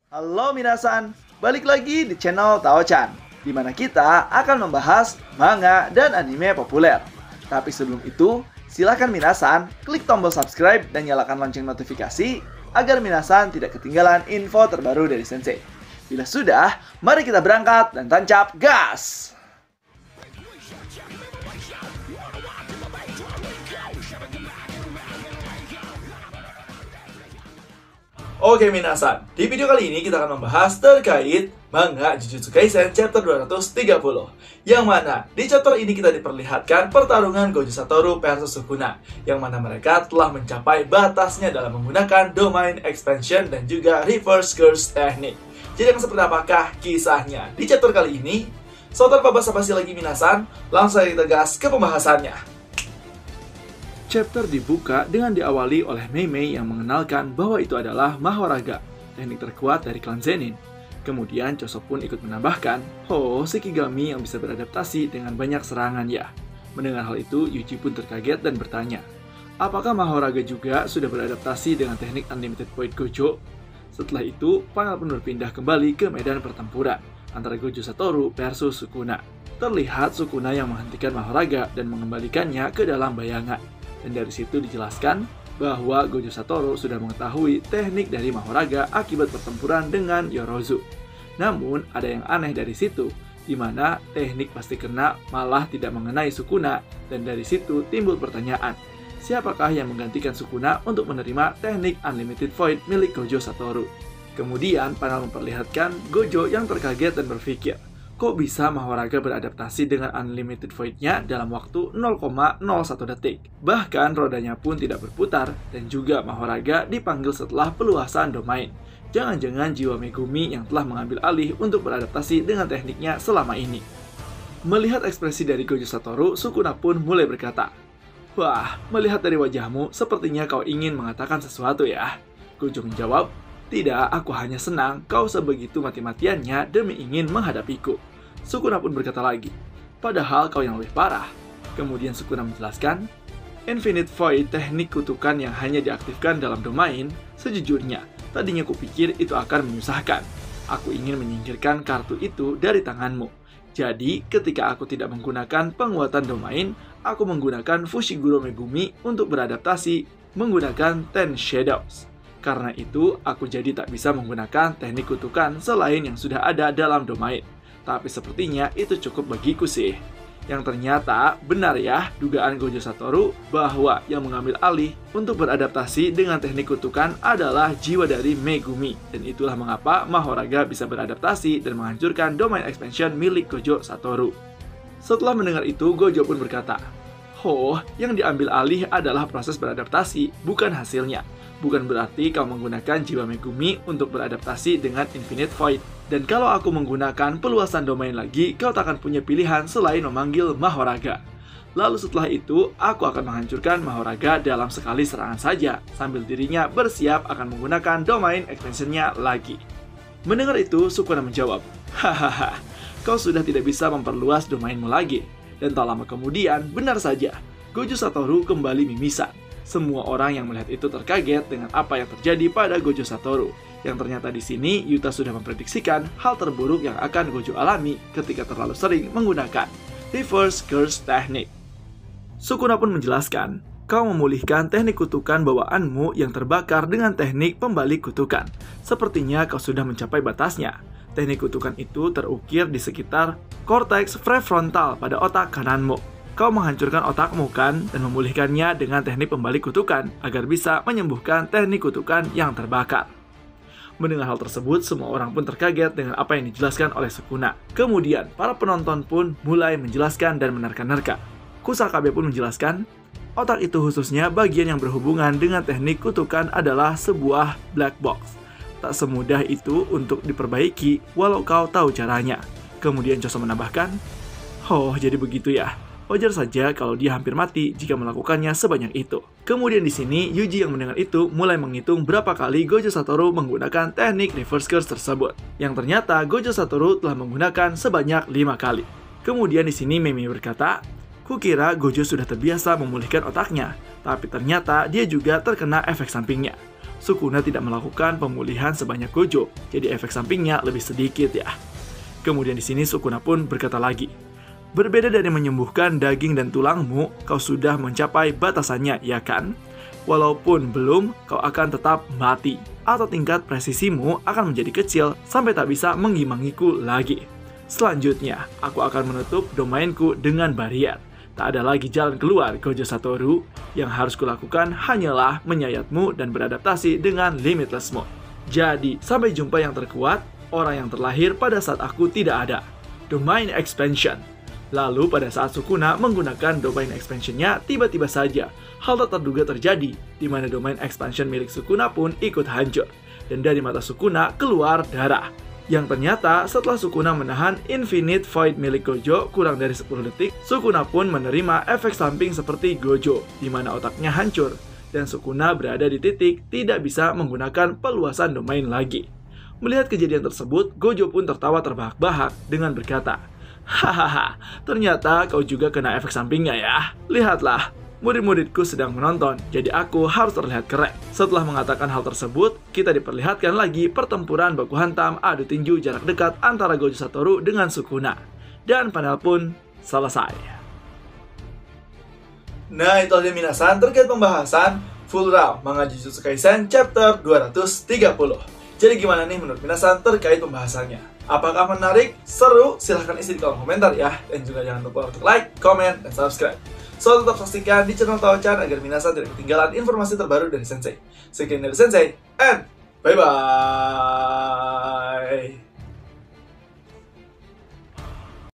Halo minasan, balik lagi di channel Tao-chan, di mana kita akan membahas manga dan anime populer. Tapi sebelum itu, silakan minasan klik tombol subscribe dan nyalakan lonceng notifikasi agar minasan tidak ketinggalan info terbaru dari Sensei. Bila sudah, mari kita berangkat dan tancap gas! Oke minasan, di video kali ini kita akan membahas terkait manga Jujutsu Kaisen chapter 230, yang mana di chapter ini kita diperlihatkan pertarungan Gojo Satoru versus Sukuna, yang mana mereka telah mencapai batasnya dalam menggunakan domain expansion dan juga reverse curse teknik. Jadi yang seperti apakah kisahnya di chapter kali ini? So tanpa basa-basi lagi minasan, langsung kita gas ke pembahasannya. Chapter dibuka dengan diawali oleh Mei Mei yang mengenalkan bahwa itu adalah Mahoraga, teknik terkuat dari klan Zenin. Kemudian Choso pun ikut menambahkan, Shikigami yang bisa beradaptasi dengan banyak serangan ya. Mendengar hal itu, Yuji pun terkaget dan bertanya, apakah Mahoraga juga sudah beradaptasi dengan teknik Unlimited Void Gojo? Setelah itu, panel pun berpindah kembali ke medan pertempuran antara Gojo Satoru versus Sukuna. Terlihat Sukuna yang menghentikan Mahoraga dan mengembalikannya ke dalam bayangan. Dan dari situ dijelaskan bahwa Gojo Satoru sudah mengetahui teknik dari Mahoraga akibat pertempuran dengan Yorozu. Namun, ada yang aneh dari situ, di mana teknik pasti kena malah tidak mengenai Sukuna, dan dari situ timbul pertanyaan, siapakah yang menggantikan Sukuna untuk menerima teknik Unlimited Void milik Gojo Satoru? Kemudian, panel memperlihatkan Gojo yang terkaget dan berpikir, kok bisa Mahoraga beradaptasi dengan Unlimited Void-nya dalam waktu 0,01 detik. Bahkan rodanya pun tidak berputar, dan juga Mahoraga dipanggil setelah peluasan domain. Jangan-jangan jiwa Megumi yang telah mengambil alih untuk beradaptasi dengan tekniknya selama ini. Melihat ekspresi dari Gojo Satoru, Sukuna pun mulai berkata, wah, melihat dari wajahmu, sepertinya kau ingin mengatakan sesuatu ya. Gojo menjawab, tidak, aku hanya senang kau sebegitu mati-matiannya demi ingin menghadapiku. Sukuna pun berkata lagi, padahal kau yang lebih parah. Kemudian Sukuna menjelaskan, Infinite Void teknik kutukan yang hanya diaktifkan dalam domain, sejujurnya, tadinya kupikir itu akan menyusahkan. Aku ingin menyingkirkan kartu itu dari tanganmu. Jadi, ketika aku tidak menggunakan penguatan domain, aku menggunakan Fushiguro Megumi untuk beradaptasi menggunakan Ten Shadows. Karena itu, aku jadi tak bisa menggunakan teknik kutukan selain yang sudah ada dalam domain. Tapi sepertinya itu cukup bagiku sih. Yang ternyata benar ya dugaan Gojo Satoru bahwa yang mengambil alih untuk beradaptasi dengan teknik kutukan adalah jiwa dari Megumi. Dan itulah mengapa Mahoraga bisa beradaptasi dan menghancurkan domain expansion milik Gojo Satoru. Setelah mendengar itu, Gojo pun berkata, yang diambil alih adalah proses beradaptasi, bukan hasilnya. Bukan berarti kau menggunakan jiwa Megumi untuk beradaptasi dengan Infinite Void. Dan kalau aku menggunakan peluasan domain lagi, kau tak akan punya pilihan selain memanggil Mahoraga. Lalu setelah itu, aku akan menghancurkan Mahoraga dalam sekali serangan saja, sambil dirinya bersiap akan menggunakan domain expansion-nya lagi. Mendengar itu, Sukuna menjawab, hahaha, kau sudah tidak bisa memperluas domainmu lagi. Dan tak lama kemudian, benar saja, Gojo Satoru kembali mimisan. Semua orang yang melihat itu terkaget dengan apa yang terjadi pada Gojo Satoru. Yang ternyata di sini, Yuta sudah memprediksikan hal terburuk yang akan Gojo alami ketika terlalu sering menggunakan reverse curse teknik. Sukuna pun menjelaskan, kau memulihkan teknik kutukan bawaanmu yang terbakar dengan teknik pembalik kutukan. Sepertinya kau sudah mencapai batasnya. Teknik kutukan itu terukir di sekitar korteks prefrontal pada otak kananmu. Kau menghancurkan otakmu kan dan memulihkannya dengan teknik pembalik kutukan agar bisa menyembuhkan teknik kutukan yang terbakar. Mendengar hal tersebut, semua orang pun terkaget dengan apa yang dijelaskan oleh Sukuna. Kemudian, para penonton pun mulai menjelaskan dan menerka-nerka. Kusakabe pun menjelaskan, otak itu khususnya bagian yang berhubungan dengan teknik kutukan adalah sebuah black box. Tak semudah itu untuk diperbaiki walau kau tahu caranya. Kemudian Choso menambahkan, jadi begitu ya. Wajar saja kalau dia hampir mati jika melakukannya sebanyak itu. Kemudian di sini, Yuji yang mendengar itu mulai menghitung berapa kali Gojo Satoru menggunakan teknik reverse curse tersebut. Yang ternyata Gojo Satoru telah menggunakan sebanyak 5 kali. Kemudian di sini Mei Mei berkata, kukira Gojo sudah terbiasa memulihkan otaknya, tapi ternyata dia juga terkena efek sampingnya. Sukuna tidak melakukan pemulihan sebanyak Gojo, jadi efek sampingnya lebih sedikit ya. Kemudian di sini Sukuna pun berkata lagi, berbeda dari menyembuhkan daging dan tulangmu, kau sudah mencapai batasannya, ya kan? Walaupun belum, kau akan tetap mati, atau tingkat presisimu akan menjadi kecil sampai tak bisa mengimbangiku lagi. Selanjutnya, aku akan menutup domainku dengan barier. Tak ada lagi jalan keluar, Gojo Satoru. Yang harus kulakukan hanyalah menyayatmu dan beradaptasi dengan Limitless Mode. Jadi, sampai jumpa yang terkuat, orang yang terlahir pada saat aku tidak ada. Domain Expansion. Lalu pada saat Sukuna menggunakan domain expansion-nya, tiba-tiba saja hal tak terduga terjadi, di mana domain expansion milik Sukuna pun ikut hancur, dan dari mata Sukuna keluar darah. Yang ternyata setelah Sukuna menahan Infinite Void milik Gojo kurang dari 10 detik, Sukuna pun menerima efek samping seperti Gojo, di mana otaknya hancur, dan Sukuna berada di titik tidak bisa menggunakan peluasan domain lagi. Melihat kejadian tersebut, Gojo pun tertawa terbahak-bahak dengan berkata, hahaha, ternyata kau juga kena efek sampingnya ya. Lihatlah, murid-muridku sedang menonton, jadi aku harus terlihat keren. Setelah mengatakan hal tersebut, kita diperlihatkan lagi pertempuran baku hantam adu tinju jarak dekat antara Gojo Satoru dengan Sukuna. Dan panel pun selesai. Nah, itu aja minasan terkait pembahasan Full Round manga Jujutsu Kaisen chapter 230. Jadi gimana nih menurut minasan terkait pembahasannya? Apakah menarik? Seru? Silahkan isi di kolom komentar ya. Dan juga jangan lupa untuk like, comment, dan subscribe. So, tetap saksikan di channel Taochan agar minasan tidak ketinggalan informasi terbaru dari Sensei. Sekian dari Sensei, and bye-bye!